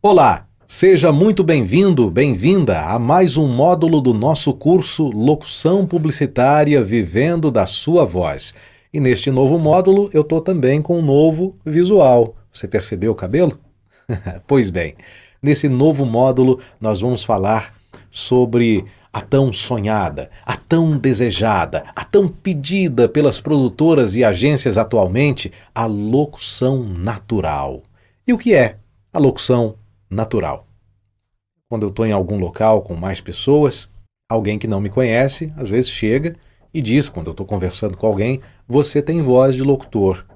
Olá, seja muito bem-vindo, bem-vinda a mais um módulo do nosso curso Locução Publicitária Vivendo da Sua Voz. E neste novo módulo eu estou também com um novo visual. Você percebeu o cabelo? Pois bem, nesse novo módulo nós vamos falar sobre a tão sonhada, a tão desejada, a tão pedida pelas produtoras e agências atualmente, a locução natural. E o que é a locução natural? Quando eu estou em algum local com mais pessoas, alguém que não me conhece, às vezes chega e diz, quando eu estou conversando com alguém, você tem voz de locutor.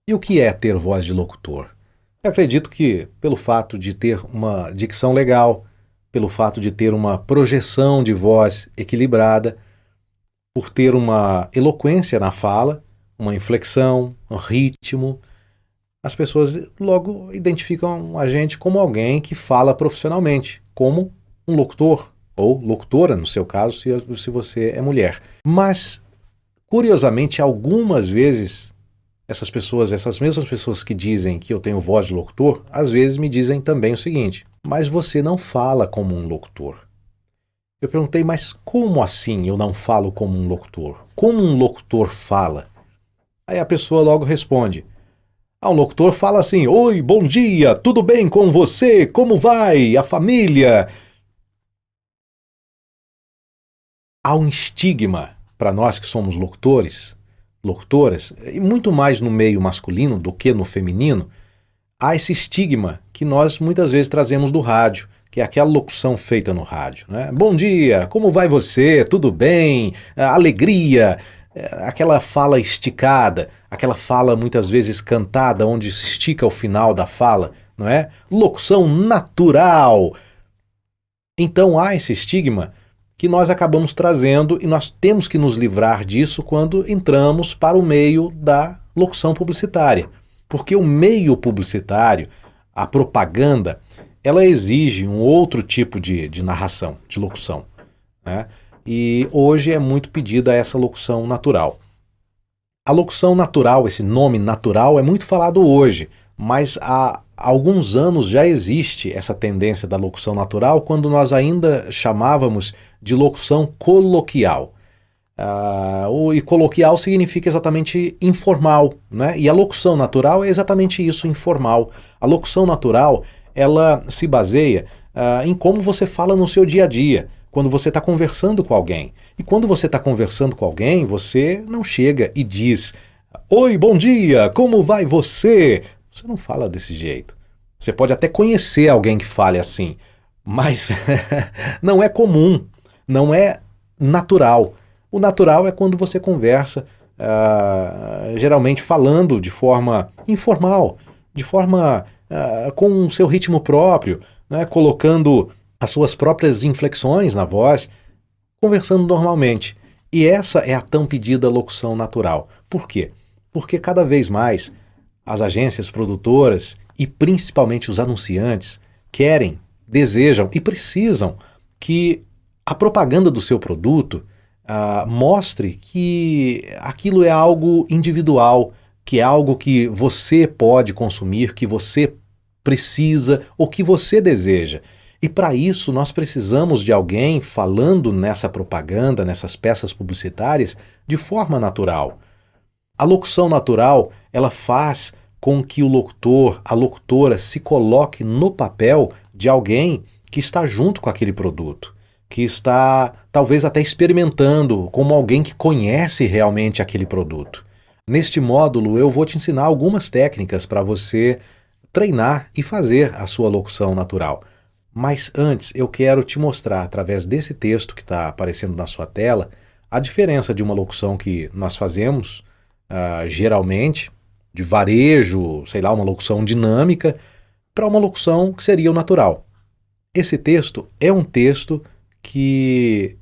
E o que é ter voz de locutor? Eu acredito que pelo fato de ter uma dicção legal, pelo fato de ter uma projeção de voz equilibrada, por ter uma eloquência na fala, uma inflexão, um ritmo, as pessoas logo identificam a gente como alguém que fala profissionalmente, como um locutor, ou locutora, no seu caso, se você é mulher. Mas, curiosamente, algumas vezes, essas mesmas pessoas que dizem que eu tenho voz de locutor, às vezes me dizem também o seguinte: mas você não fala como um locutor. Eu perguntei, mas como assim eu não falo como um locutor? Como um locutor fala? Aí a pessoa logo responde: um locutor fala assim: oi, bom dia, tudo bem com você? Como vai? A família? Há um estigma para nós que somos locutores, locutoras, e muito mais no meio masculino do que no feminino. Há esse estigma que nós muitas vezes trazemos do rádio, que é aquela locução feita no rádio, né? Bom dia, como vai você? Tudo bem? Alegria? Aquela fala esticada, aquela fala muitas vezes cantada, onde se estica o final da fala, não é? Locução natural. Então há esse estigma que nós acabamos trazendo e nós temos que nos livrar disso quando entramos para o meio da locução publicitária. Porque o meio publicitário, a propaganda, ela exige um outro tipo de narração, de locução, né? E hoje é muito pedida essa locução natural. A locução natural, esse nome natural, é muito falado hoje, mas há alguns anos já existe essa tendência da locução natural, quando nós ainda chamávamos de locução coloquial. E coloquial significa exatamente informal, né? E a locução natural é exatamente isso, informal. A locução natural, ela se baseia em como você fala no seu dia a dia, quando você está conversando com alguém. E quando você está conversando com alguém, você não chega e diz: oi, bom dia, como vai você? Você não fala desse jeito. Você pode até conhecer alguém que fale assim, mas não é comum, não é natural. O natural é quando você conversa, geralmente falando de forma informal, de forma com o seu ritmo próprio, né, colocando as suas próprias inflexões na voz, conversando normalmente. E essa é a tão pedida locução natural. Por quê? Porque cada vez mais as agências produtoras e principalmente os anunciantes querem, desejam e precisam que a propaganda do seu produto mostre que aquilo é algo individual, que é algo que você pode consumir, que você precisa ou que você deseja. E para isso nós precisamos de alguém falando nessa propaganda, nessas peças publicitárias, de forma natural. A locução natural, ela faz com que o locutor, a locutora, se coloque no papel de alguém que está junto com aquele produto, que está talvez até experimentando, como alguém que conhece realmente aquele produto. Neste módulo eu vou te ensinar algumas técnicas para você treinar e fazer a sua locução natural. Mas antes eu quero te mostrar, através desse texto que está aparecendo na sua tela, a diferença de uma locução que nós fazemos, geralmente, de varejo, sei lá, uma locução dinâmica, para uma locução que seria o natural. Esse texto é um texto que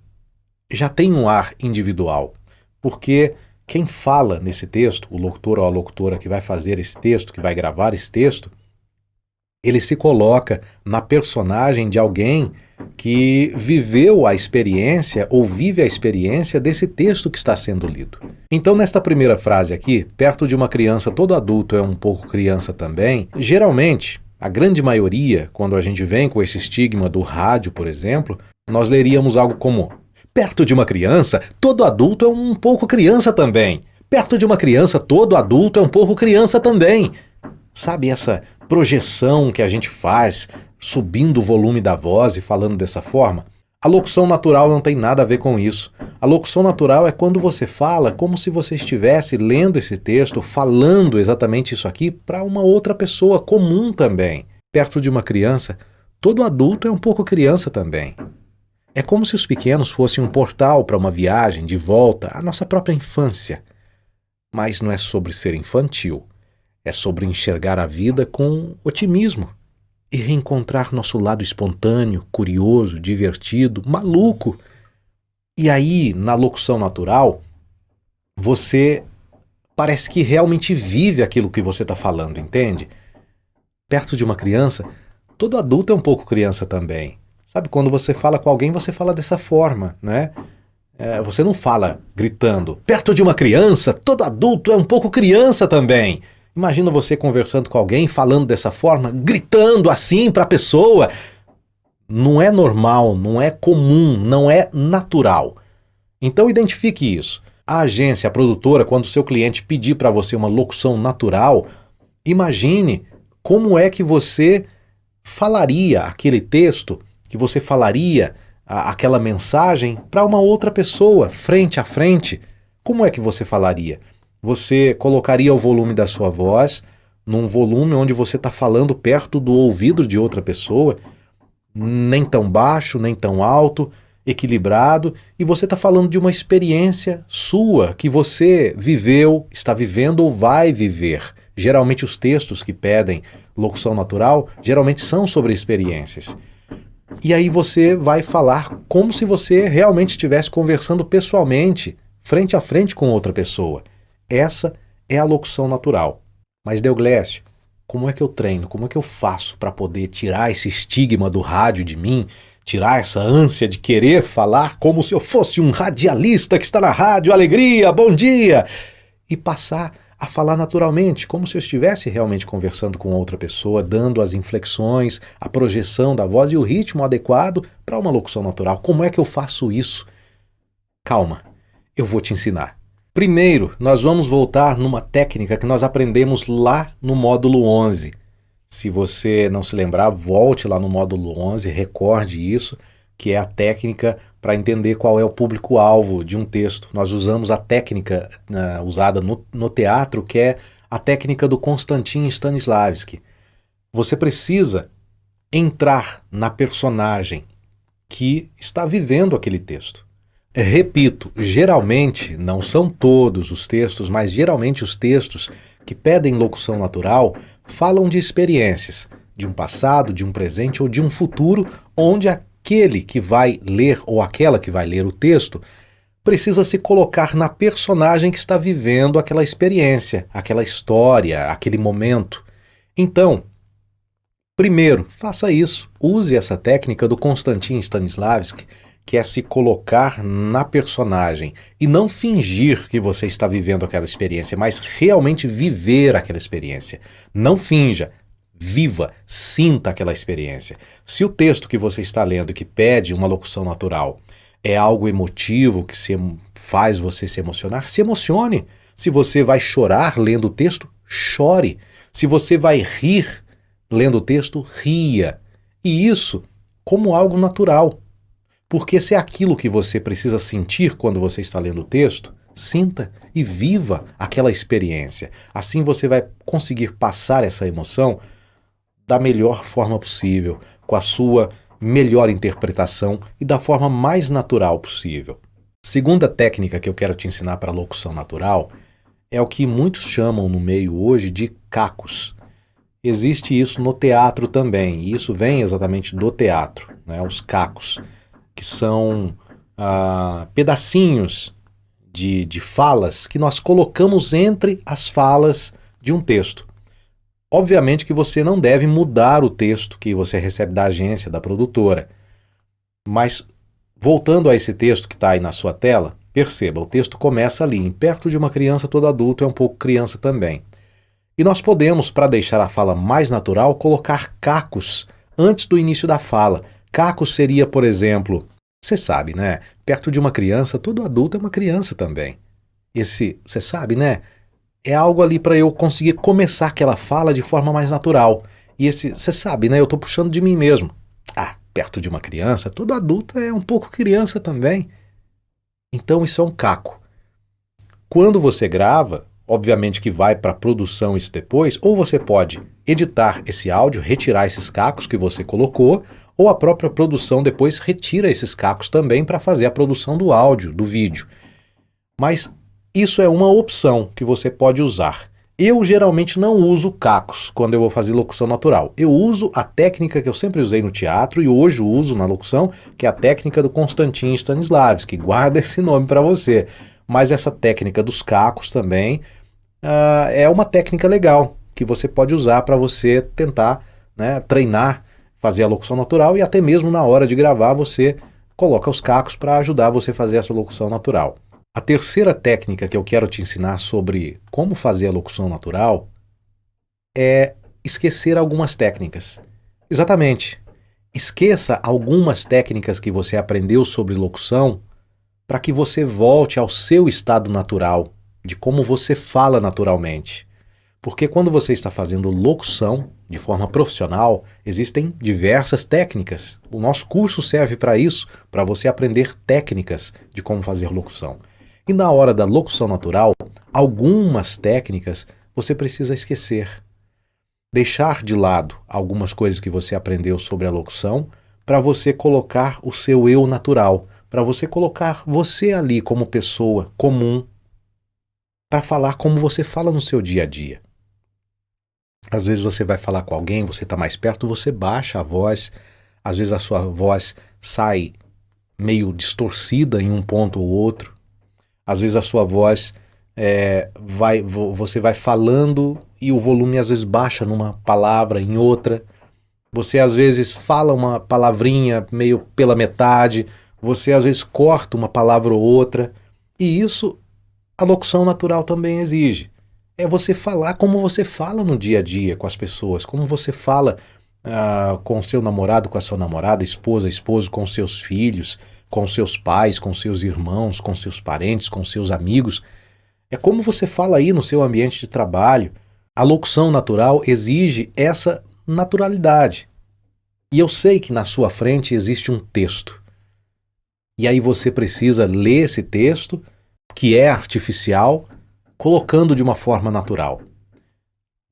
já tem um ar individual, porque quem fala nesse texto, o locutor ou a locutora que vai fazer esse texto, que vai gravar esse texto, ele se coloca na personagem de alguém que viveu a experiência ou vive a experiência desse texto que está sendo lido. Então, nesta primeira frase aqui, perto de uma criança, todo adulto é um pouco criança também, geralmente A grande maioria, quando a gente vem com esse estigma do rádio, por exemplo, nós leríamos algo como: perto de uma criança, todo adulto é um pouco criança também. Perto de uma criança, todo adulto é um pouco criança também. Sabe essa projeção que a gente faz, subindo o volume da voz e falando dessa forma? A locução natural não tem nada a ver com isso. A locução natural é quando você fala como se você estivesse lendo esse texto, falando exatamente isso aqui para uma outra pessoa comum também. Perto de uma criança, todo adulto é um pouco criança também. É como se os pequenos fossem um portal para uma viagem de volta à nossa própria infância. Mas não é sobre ser infantil, é sobre enxergar a vida com otimismo e reencontrar nosso lado espontâneo, curioso, divertido, maluco. E aí, na locução natural, você parece que realmente vive aquilo que você está falando, entende? Perto de uma criança, todo adulto é um pouco criança também. Sabe, quando você fala com alguém, você fala dessa forma, né? Você não fala gritando. Perto de uma criança, todo adulto é um pouco criança também. Imagina você conversando com alguém, falando dessa forma, gritando assim para a pessoa. Não é normal, não é comum, não é natural. Então identifique isso. A agência, a produtora, quando o seu cliente pedir para você uma locução natural, imagine como é que você falaria aquele texto, que você falaria aquela mensagem para uma outra pessoa, frente a frente. Como é que você falaria? Você colocaria o volume da sua voz num volume onde você está falando perto do ouvido de outra pessoa, nem tão baixo, nem tão alto, equilibrado, e você está falando de uma experiência sua que você viveu, está vivendo ou vai viver. Geralmente os textos que pedem locução natural, geralmente são sobre experiências. E aí você vai falar como se você realmente estivesse conversando pessoalmente, frente a frente com outra pessoa. Essa é a locução natural. Mas, Deoglécio, como é que eu treino? Como é que eu faço para poder tirar esse estigma do rádio de mim, tirar essa ânsia de querer falar como se eu fosse um radialista que está na rádio, alegria, bom dia, e passar a falar naturalmente, como se eu estivesse realmente conversando com outra pessoa, dando as inflexões, a projeção da voz e o ritmo adequado para uma locução natural? Como é que eu faço isso? Calma, eu vou te ensinar. Primeiro, nós vamos voltar numa técnica que nós aprendemos lá no módulo 11. Se você não se lembrar, volte lá no módulo 11, recorde isso, que é a técnica para entender qual é o público-alvo de um texto. Nós usamos a técnica usada no teatro, que é a técnica do Konstantin Stanislavski. Você precisa entrar na personagem que está vivendo aquele texto. Repito, geralmente, não são todos os textos, mas geralmente os textos que pedem locução natural falam de experiências, de um passado, de um presente ou de um futuro, onde aquele que vai ler ou aquela que vai ler o texto precisa se colocar na personagem que está vivendo aquela experiência, aquela história, aquele momento. Então, primeiro, faça isso. Use essa técnica do Konstantin Stanislavski, que é se colocar na personagem e não fingir que você está vivendo aquela experiência, mas realmente viver aquela experiência. Não finja, viva, sinta aquela experiência. Se o texto que você está lendo e que pede uma locução natural é algo emotivo, que faz você se emocionar, se emocione. Se você vai chorar lendo o texto, chore. Se você vai rir lendo o texto, ria. E isso como algo natural. Porque se é aquilo que você precisa sentir quando você está lendo o texto, sinta e viva aquela experiência. Assim você vai conseguir passar essa emoção da melhor forma possível, com a sua melhor interpretação e da forma mais natural possível. Segunda técnica que eu quero te ensinar para a locução natural é o que muitos chamam no meio hoje de cacos. Existe isso no teatro também, e isso vem exatamente do teatro, né? Os cacos, que são pedacinhos de falas que nós colocamos entre as falas de um texto. Obviamente que você não deve mudar o texto que você recebe da agência, da produtora. Mas, voltando a esse texto que está aí na sua tela, perceba, o texto começa ali, em perto de uma criança, todo adulto é um pouco criança também. E nós podemos, para deixar a fala mais natural, colocar cacos antes do início da fala. Cacos seria, por exemplo, você sabe, né? Perto de uma criança, todo adulto é uma criança também. Você sabe, né? É algo ali para eu conseguir começar aquela fala de forma mais natural. E você sabe, né? Eu estou puxando de mim mesmo. Ah, perto de uma criança, todo adulto é um pouco criança também. Então isso é um caco. Quando você grava, obviamente que vai para a produção isso depois, ou você pode editar esse áudio, retirar esses cacos que você colocou, ou a própria produção depois retira esses cacos também para fazer a produção do áudio, do vídeo. Mas isso é uma opção que você pode usar. Eu geralmente não uso cacos quando eu vou fazer locução natural. Eu uso a técnica que eu sempre usei no teatro e hoje uso na locução, que é a técnica do Konstantin Stanislavski. Guarda esse nome para você. Mas essa técnica dos cacos também é uma técnica legal que você pode usar para você tentar, né, treinar, fazer a locução natural e até mesmo na hora de gravar você coloca os cacos para ajudar você a fazer essa locução natural. A terceira técnica que eu quero te ensinar sobre como fazer a locução natural é esquecer algumas técnicas. Exatamente. Esqueça algumas técnicas que você aprendeu sobre locução para que você volte ao seu estado natural, de como você fala naturalmente. Porque quando você está fazendo locução de forma profissional, existem diversas técnicas. O nosso curso serve para isso, para você aprender técnicas de como fazer locução. E na hora da locução natural, algumas técnicas você precisa esquecer. Deixar de lado algumas coisas que você aprendeu sobre a locução para você colocar o seu eu natural, para você colocar você ali como pessoa comum, para falar como você fala no seu dia a dia. Às vezes você vai falar com alguém, você está mais perto, você baixa a voz, às vezes a sua voz sai meio distorcida em um ponto ou outro. Às vezes a sua voz você vai falando e o volume às vezes baixa numa palavra, em outra. Você às vezes fala uma palavrinha meio pela metade, você às vezes corta uma palavra ou outra. E isso a locução natural também exige. É você falar como você fala no dia a dia com as pessoas, como você fala com o seu namorado, com a sua namorada, esposa, esposo, com seus filhos, com seus pais, com seus irmãos, com seus parentes, com seus amigos. É como você fala aí no seu ambiente de trabalho. A locução natural exige essa naturalidade. E eu sei que na sua frente existe um texto. E aí você precisa ler esse texto, que é artificial, colocando de uma forma natural.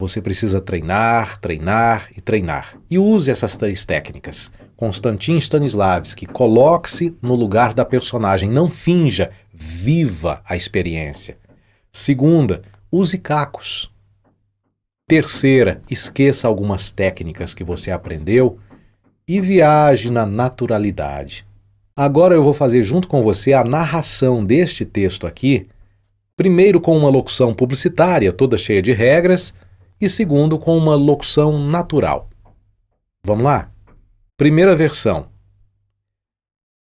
Você precisa treinar, treinar e treinar. E use essas 3 técnicas. Konstantin Stanislavski, coloque-se no lugar da personagem, não finja, viva a experiência. Segunda, use cacos. Terceira, esqueça algumas técnicas que você aprendeu e viaje na naturalidade. Agora eu vou fazer junto com você a narração deste texto aqui, primeiro com uma locução publicitária, toda cheia de regras, e segundo com uma locução natural. Vamos lá? Primeira versão.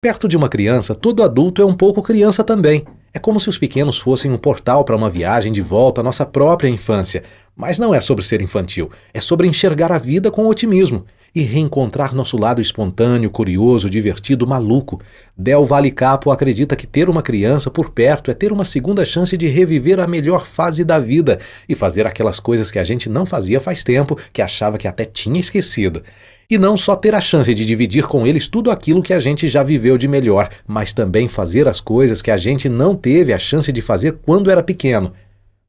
Perto de uma criança, todo adulto é um pouco criança também. É como se os pequenos fossem um portal para uma viagem de volta à nossa própria infância. Mas não é sobre ser infantil, é sobre enxergar a vida com otimismo e reencontrar nosso lado espontâneo, curioso, divertido, maluco. Del Valle Capo acredita que ter uma criança por perto é ter uma segunda chance de reviver a melhor fase da vida e fazer aquelas coisas que a gente não fazia faz tempo, que achava que até tinha esquecido. E não só ter a chance de dividir com eles tudo aquilo que a gente já viveu de melhor, mas também fazer as coisas que a gente não teve a chance de fazer quando era pequeno.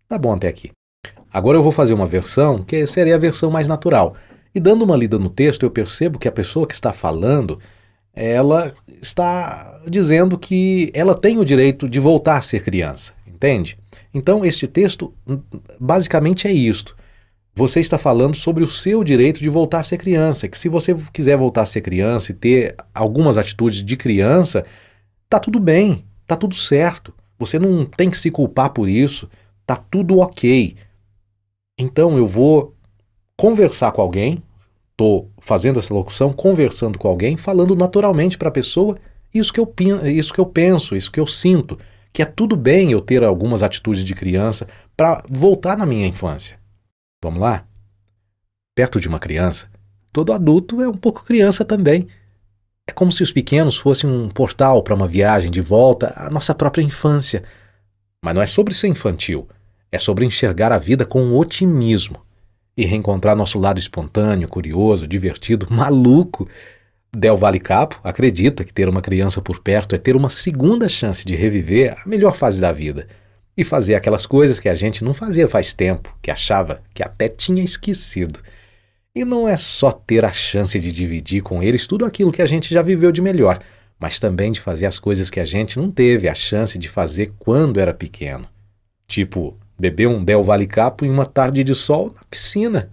Tá bom até aqui. Agora eu vou fazer uma versão que seria a versão mais natural. E dando uma lida no texto, eu percebo que a pessoa que está falando, ela está dizendo que ela tem o direito de voltar a ser criança, entende? Então, este texto basicamente é isto. Você está falando sobre o seu direito de voltar a ser criança, que se você quiser voltar a ser criança e ter algumas atitudes de criança, tá tudo bem, tá tudo certo. Você não tem que se culpar por isso, tá tudo ok. Então eu vou conversar com alguém, estou fazendo essa locução, conversando com alguém, falando naturalmente para a pessoa isso que eu penso, isso que eu sinto, que é tudo bem eu ter algumas atitudes de criança para voltar na minha infância. Vamos lá? Perto de uma criança, todo adulto é um pouco criança também. É como se os pequenos fossem um portal para uma viagem de volta à nossa própria infância. Mas não é sobre ser infantil, é sobre enxergar a vida com otimismo e reencontrar nosso lado espontâneo, curioso, divertido, maluco. Del Valle Capo acredita que ter uma criança por perto é ter uma segunda chance de reviver a melhor fase da vida e fazer aquelas coisas que a gente não fazia faz tempo, que achava que até tinha esquecido. E não é só ter a chance de dividir com eles tudo aquilo que a gente já viveu de melhor, mas também de fazer as coisas que a gente não teve a chance de fazer quando era pequeno. Tipo, beber um Del Valle Capo em uma tarde de sol na piscina.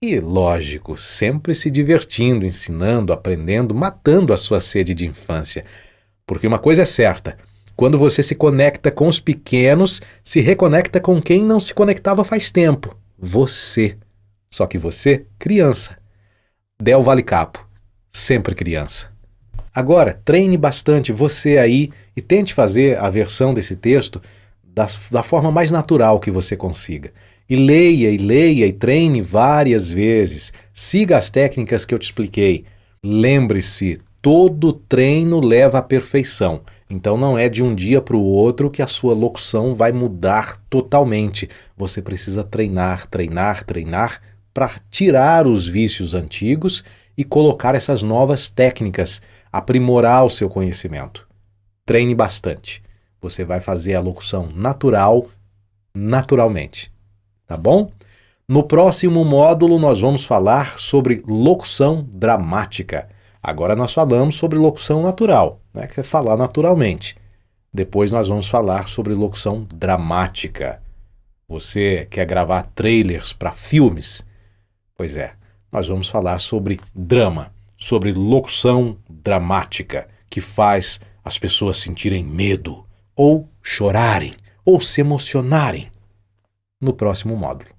E, lógico, sempre se divertindo, ensinando, aprendendo, matando a sua sede de infância. Porque uma coisa é certa, quando você se conecta com os pequenos, se reconecta com quem não se conectava faz tempo. Você. Só que você, criança. Del Valle Capo. Sempre criança. Agora, treine bastante você aí e tente fazer a versão desse texto da forma mais natural que você consiga. E leia, e treine várias vezes. Siga as técnicas que eu te expliquei. Lembre-se, todo treino leva à perfeição. Então não é de um dia para o outro que a sua locução vai mudar totalmente. Você precisa treinar, treinar, treinar para tirar os vícios antigos e colocar essas novas técnicas, aprimorar o seu conhecimento. Treine bastante. Você vai fazer a locução natural, naturalmente. Tá bom? No próximo módulo nós vamos falar sobre locução dramática. Agora nós falamos sobre locução natural, né, que é falar naturalmente. Depois nós vamos falar sobre locução dramática. Você quer gravar trailers para filmes? Pois é, nós vamos falar sobre drama, sobre locução dramática, que faz as pessoas sentirem medo, ou chorarem, ou se emocionarem. No próximo módulo.